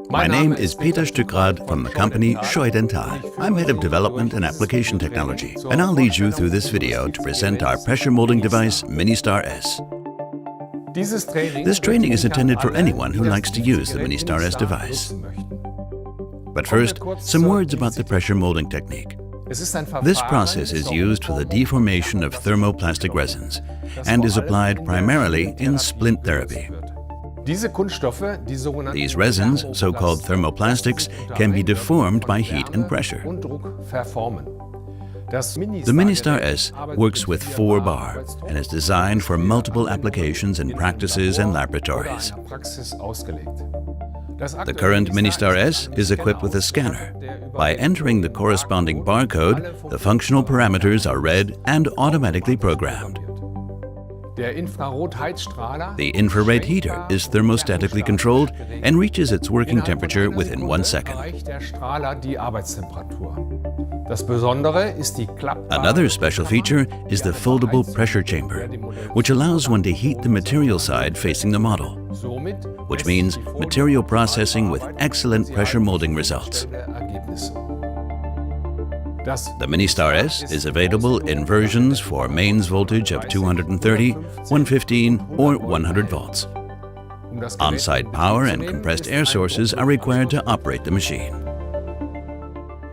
My name is Peter Stückrath from the company Scheu-Dental. I'm Head of Development and Application Technology, and I'll lead you through this video to present our pressure molding device, MiniSTAR S. This training is intended for anyone who likes to use the MiniSTAR S device. But first, some words about the pressure molding technique. This process is used for the deformation of thermoplastic resins and is applied primarily in splint therapy. These resins, so-called thermoplastics, can be deformed by heat and pressure. The MiniSTAR S works with 4 bar and is designed for multiple applications in practices and laboratories. The current MiniSTAR S is equipped with a scanner. By entering the corresponding barcode, the functional parameters are read and automatically programmed. The infrared heater is thermostatically controlled and reaches its working temperature within 1 second. Another special feature is the foldable pressure chamber, which allows one to heat the material side facing the model, which means material processing with excellent pressure molding results. The MiniSTAR S is available in versions for mains voltage of 230, 115 or 100 volts. On-site power and compressed air sources are required to operate the machine.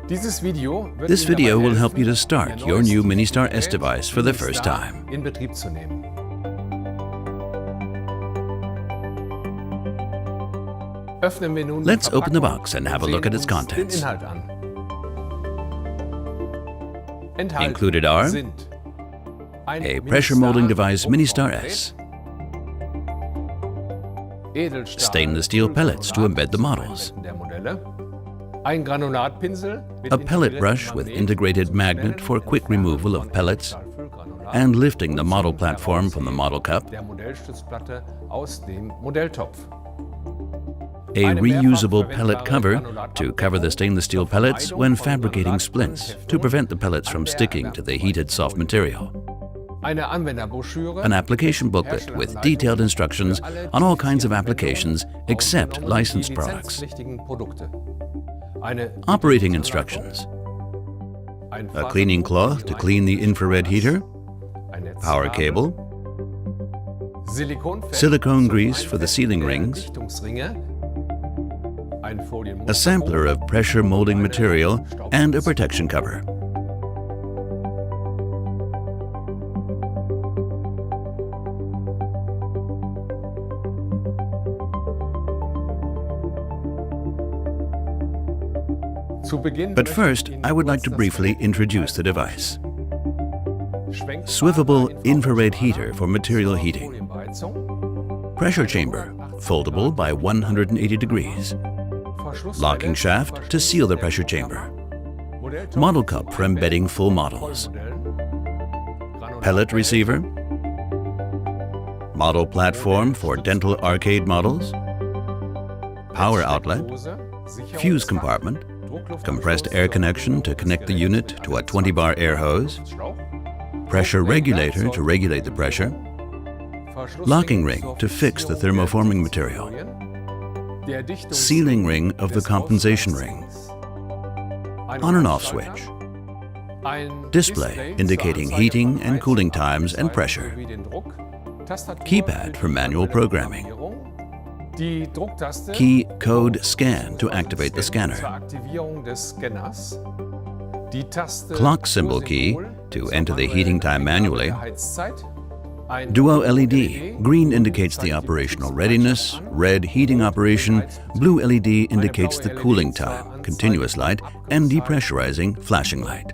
This video will help you to start your new MiniSTAR S device for the first time. Let's open the box and have a look at its contents. Included are a pressure molding device MiniSTAR S, stainless steel pellets to embed the models, a pellet brush with integrated magnet for quick removal of pellets and lifting the model platform from the model cup, a reusable pellet cover to cover the stainless steel pellets when fabricating splints to prevent the pellets from sticking to the heated soft material, an application booklet with detailed instructions on all kinds of applications except licensed products, operating instructions, a cleaning cloth to clean the infrared heater, power cable, silicone grease for the sealing rings, a sampler of pressure molding material, and a protection cover. But first, I would like to briefly introduce the device. Swivelable infrared heater for material heating. Pressure chamber, foldable by 180 degrees. Locking shaft to seal the pressure chamber. Model cup for embedding full models. Pellet receiver. Model platform for dental arcade models. Power outlet. Fuse compartment. Compressed air connection to connect the unit to a 20-bar air hose. Pressure regulator to regulate the pressure. Locking ring to fix the thermoforming material. Sealing ring of the compensation ring. On and off switch. Display indicating heating and cooling times and pressure. Keypad for manual programming. Key code scan to activate the scanner. Clock symbol key to enter the heating time manually. Duo LED, green indicates the operational readiness, red heating operation, blue LED indicates the cooling time, continuous light, and depressurizing flashing light.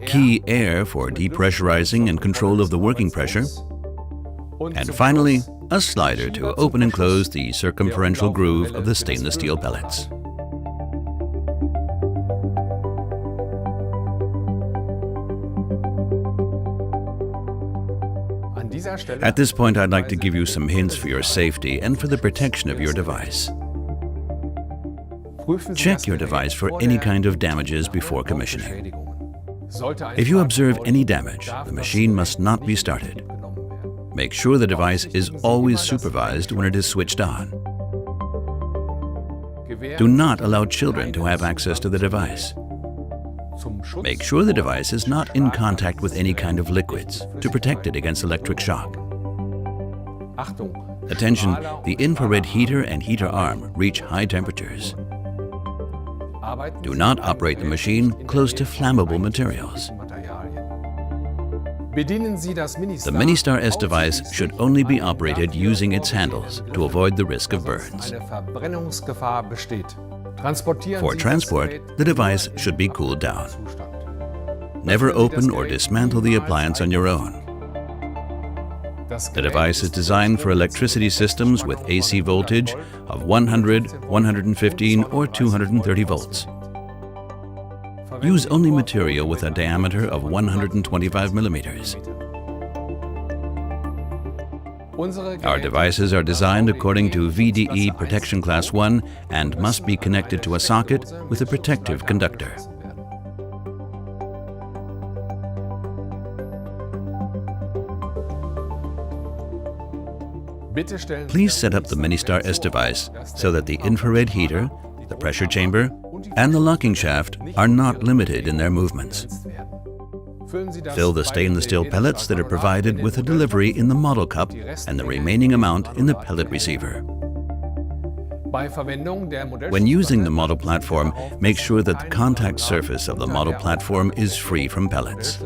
Key air for depressurizing and control of the working pressure. And finally, a slider to open and close the circumferential groove of the stainless steel pellets. At this point, I'd like to give you some hints for your safety and for the protection of your device. Check your device for any kind of damages before commissioning. If you observe any damage, the machine must not be started. Make sure the device is always supervised when it is switched on. Do not allow children to have access to the device. Make sure the device is not in contact with any kind of liquids to protect it against electric shock. Attention, the infrared heater and heater arm reach high temperatures. Do not operate the machine close to flammable materials. The MiniSTAR S device should only be operated using its handles to avoid the risk of burns. For transport, the device should be cooled down. Never open or dismantle the appliance on your own. The device is designed for electricity systems with AC voltage of 100, 115 or 230 volts. Use only material with a diameter of 125 millimeters. Our devices are designed according to VDE Protection Class 1 and must be connected to a socket with a protective conductor. Please set up the MiniSTAR S device so that the infrared heater, the pressure chamber, and the locking shaft are not limited in their movements. Fill the stainless steel pellets that are provided with a delivery in the model cup and the remaining amount in the pellet receiver. When using the model platform, make sure that the contact surface of the model platform is free from pellets.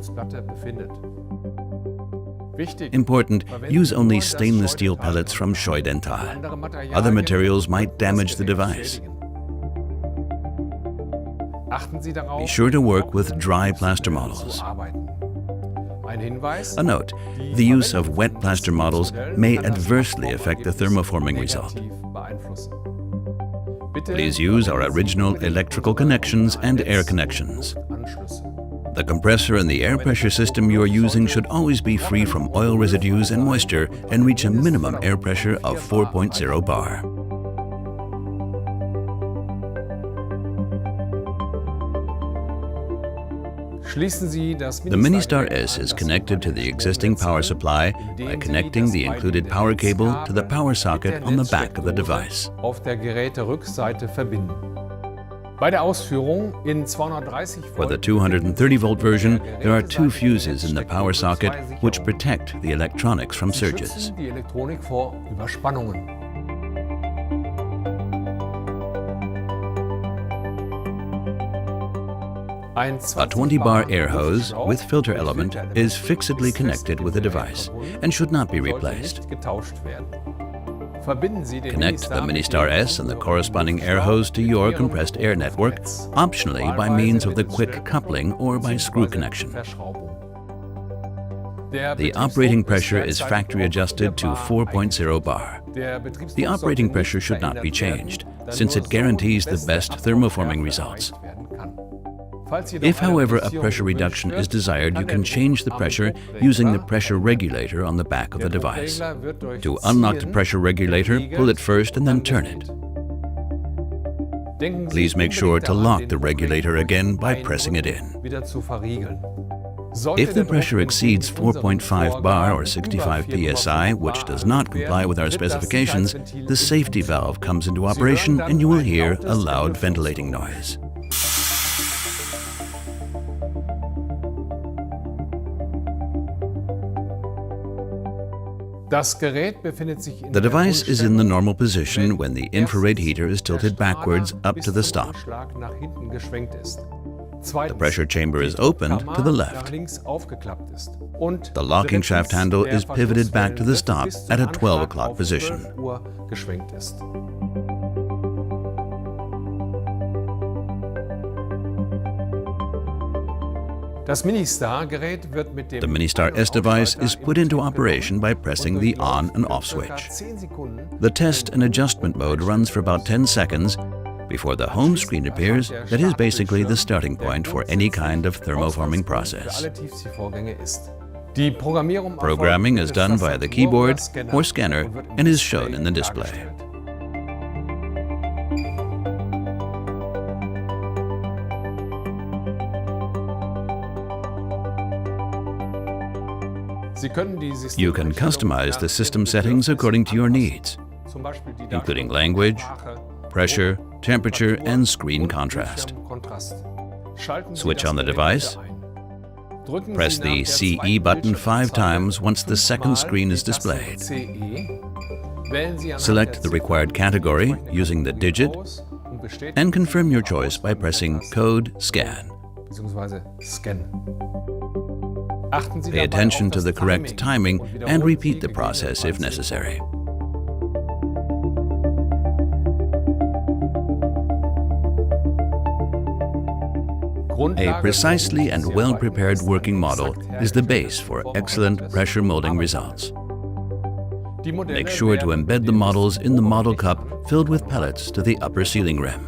Important, use only stainless steel pellets from Scheu-Dental. Other materials might damage the device. Be sure to work with dry plaster models. A note, the use of wet plaster models may adversely affect the thermoforming result. Please use our original electrical connections and air connections. The compressor and the air pressure system you are using should always be free from oil residues and moisture and reach a minimum air pressure of 4.0 bar. The MiniSTAR S is connected to the existing power supply by connecting the included power cable to the power socket on the back of the device. For the 230-volt version, there are two fuses in the power socket which protect the electronics from surges. A 20-bar air hose with filter element is fixedly connected with the device and should not be replaced. Connect the MiniSTAR S and the corresponding air hose to your compressed air network, optionally by means of the quick coupling or by screw connection. The operating pressure is factory adjusted to 4.0 bar. The operating pressure should not be changed, since it guarantees the best thermoforming results. If, however, a pressure reduction is desired, you can change the pressure using the pressure regulator on the back of the device. To unlock the pressure regulator, pull it first and then turn it. Please make sure to lock the regulator again by pressing it in. If the pressure exceeds 4.5 bar or 65 psi, which does not comply with our specifications, the safety valve comes into operation and you will hear a loud ventilating noise. The device is in the normal position when the infrared heater is tilted backwards up to the stop. The pressure chamber is opened to the left. The locking shaft handle is pivoted back to the stop at a 12 o'clock position. The MiniSTAR S device is put into operation by pressing the on and off switch. The test and adjustment mode runs for about 10 seconds before the home screen appears that is basically the starting point for any kind of thermoforming process. Programming is done via the keyboard or scanner and is shown in the display. You can customize the system settings according to your needs, including language, pressure, temperature, and screen contrast. Switch on the device. Press the CE button 5 times once the second screen is displayed. Select the required category using the digit and confirm your choice by pressing Code Scan. Pay attention to the correct timing and repeat the process if necessary. A precisely and well-prepared working model is the base for excellent pressure molding results. Make sure to embed the models in the model cup filled with pellets to the upper sealing rim.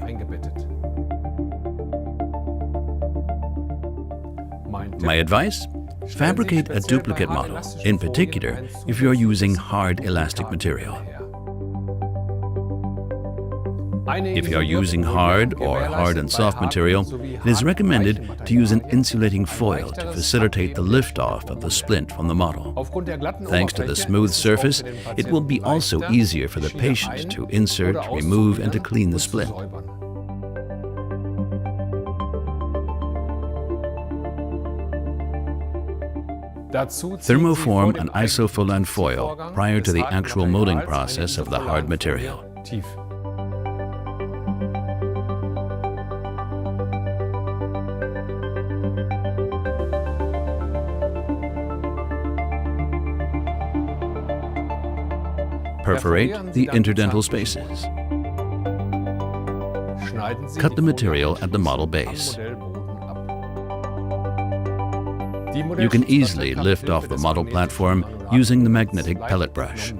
My advice? Fabricate a duplicate model, in particular if you are using hard elastic material. If you are using hard or hard and soft material, it is recommended to use an insulating foil to facilitate the lift-off of the splint from the model. Thanks to the smooth surface, it will be also easier for the patient to insert, remove, and to clean the splint. Thermoform an isofilament foil prior to the actual molding process of the hard material. Perforate the interdental spaces. Cut the material at the model base. You can easily lift off the model platform using the magnetic pellet brush.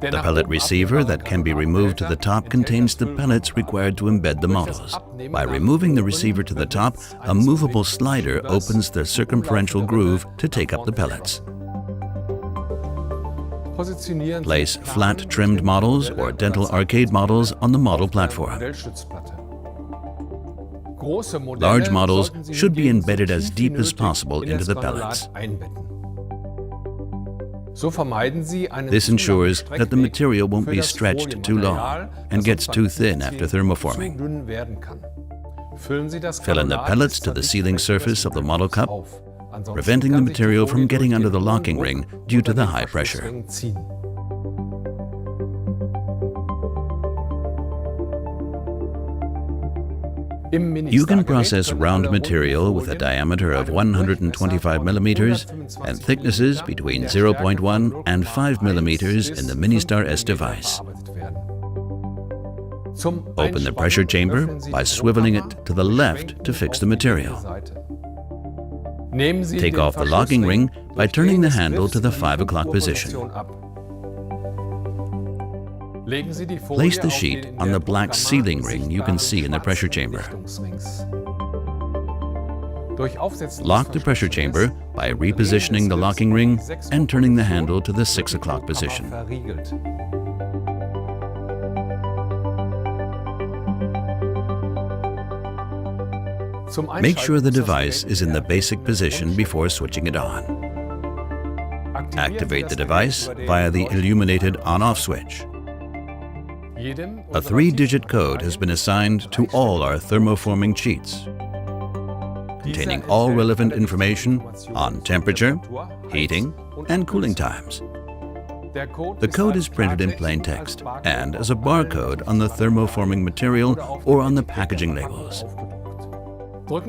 The pellet receiver that can be removed to the top contains the pellets required to embed the models. By removing the receiver to the top, a movable slider opens the circumferential groove to take up the pellets. Place flat trimmed models or dental arcade models on the model platform. Large models should be embedded as deep as possible into the pellets. This ensures that the material won't be stretched too long and gets too thin after thermoforming. Fill in the pellets to the sealing surface of the model cup, preventing the material from getting under the locking ring due to the high pressure. You can process round material with a diameter of 125 millimeters and thicknesses between 0.1 and 5 millimeters in the MiniSTAR S device. Open the pressure chamber by swiveling it to the left to fix the material. Take off the locking ring by turning the handle to the 5 o'clock position. Place the sheet on the black sealing ring you can see in the pressure chamber. Lock the pressure chamber by repositioning the locking ring and turning the handle to the 6 o'clock position. Make sure the device is in the basic position before switching it on. Activate the device via the illuminated on-off switch. A 3-digit code has been assigned to all our thermoforming sheets, containing all relevant information on temperature, heating, and cooling times. The code is printed in plain text and as a barcode on the thermoforming material or on the packaging labels.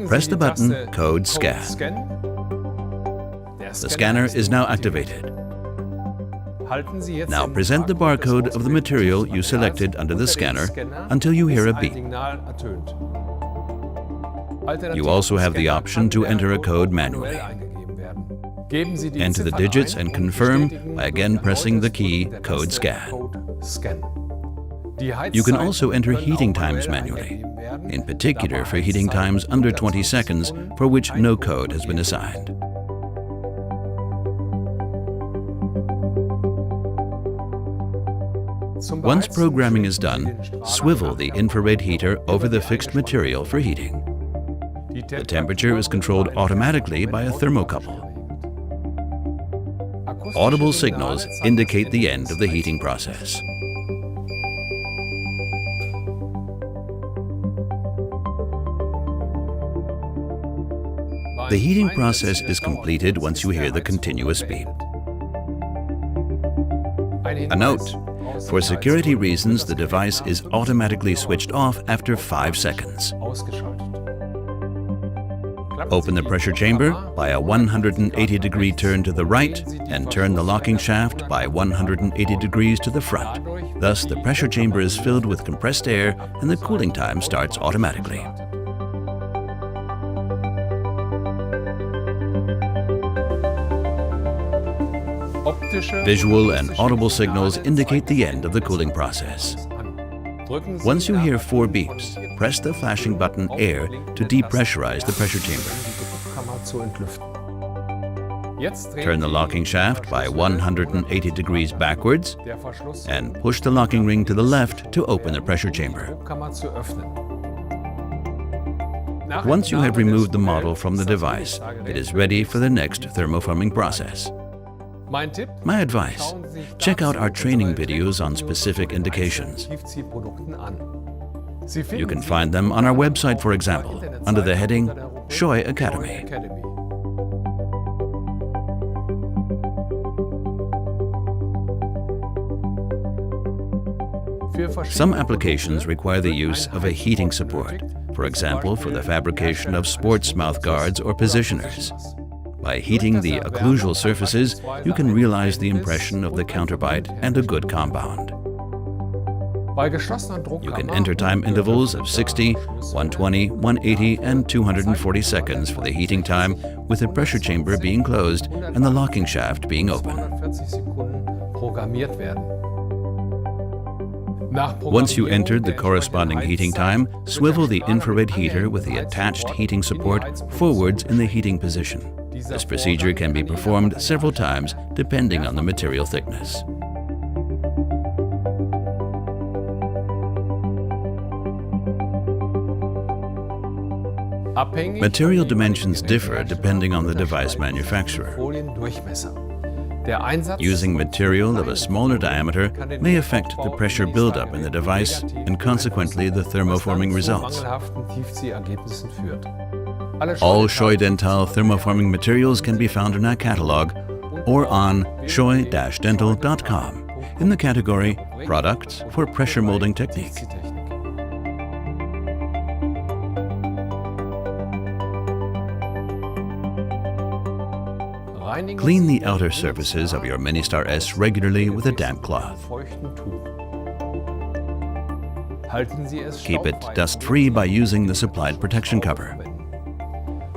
Press the button Code Scan. The scanner is now activated. Now present the barcode of the material you selected under the scanner until you hear a beep. You also have the option to enter a code manually. Enter the digits and confirm by again pressing the key Code Scan. You can also enter heating times manually, in particular for heating times under 20 seconds for which no code has been assigned. Once programming is done, swivel the infrared heater over the fixed material for heating. The temperature is controlled automatically by a thermocouple. Audible signals indicate the end of the heating process. The heating process is completed once you hear the continuous beep. A note: for security reasons, the device is automatically switched off after 5 seconds. Open the pressure chamber by a 180-degree turn to the right and turn the locking shaft by 180 degrees to the front. Thus, the pressure chamber is filled with compressed air and the cooling time starts automatically. Visual and audible signals indicate the end of the cooling process. Once you hear 4 beeps, press the flashing button Air to depressurize the pressure chamber. Turn the locking shaft by 180 degrees backwards and push the locking ring to the left to open the pressure chamber. Once you have removed the model from the device, it is ready for the next thermoforming process. My advice: check out our training videos on specific indications. You can find them on our website, for example, under the heading Scheu Academy. Some applications require the use of a heating support, for example, for the fabrication of sports mouth guards or positioners. By heating the occlusal surfaces, you can realize the impression of the counterbite and a good compound. You can enter time intervals of 60, 120, 180, and 240 seconds for the heating time, with the pressure chamber being closed and the locking shaft being open. Once you entered the corresponding heating time, swivel the infrared heater with the attached heating support forwards in the heating position. This procedure can be performed several times depending on the material thickness. Material dimensions differ depending on the device manufacturer. Using material of a smaller diameter may affect the pressure buildup in the device and consequently the thermoforming results. All Scheu-Dental thermoforming materials can be found in our catalog or on Scheu-Dental.com in the category Products for Pressure Molding Technique. Clean the outer surfaces of your MiniSTAR S regularly with a damp cloth. Keep it dust-free by using the supplied protection cover.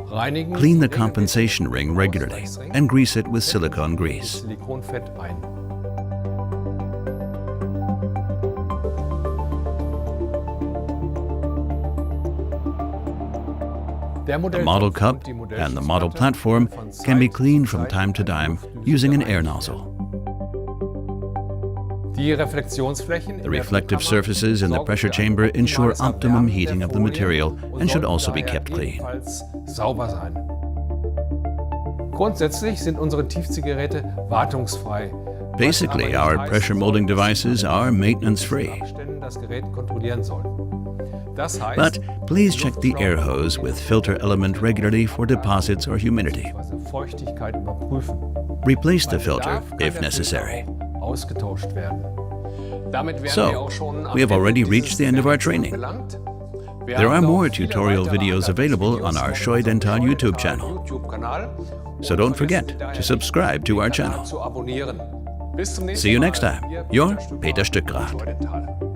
Clean the compensation ring regularly and grease it with silicone grease. The model cup and the model platform can be cleaned from time to time using an air nozzle. The reflective surfaces in the pressure chamber ensure optimum heating of the material and should also be kept clean. Basically, our pressure molding devices are maintenance-free. But please check the air hose with filter element regularly for deposits or humidity. Replace the filter if necessary. So, we have already reached the end of our training. There are more tutorial videos available on our Scheu-Dental YouTube channel. So don't forget to subscribe to our channel. See you next time. Your Peter Stückrath.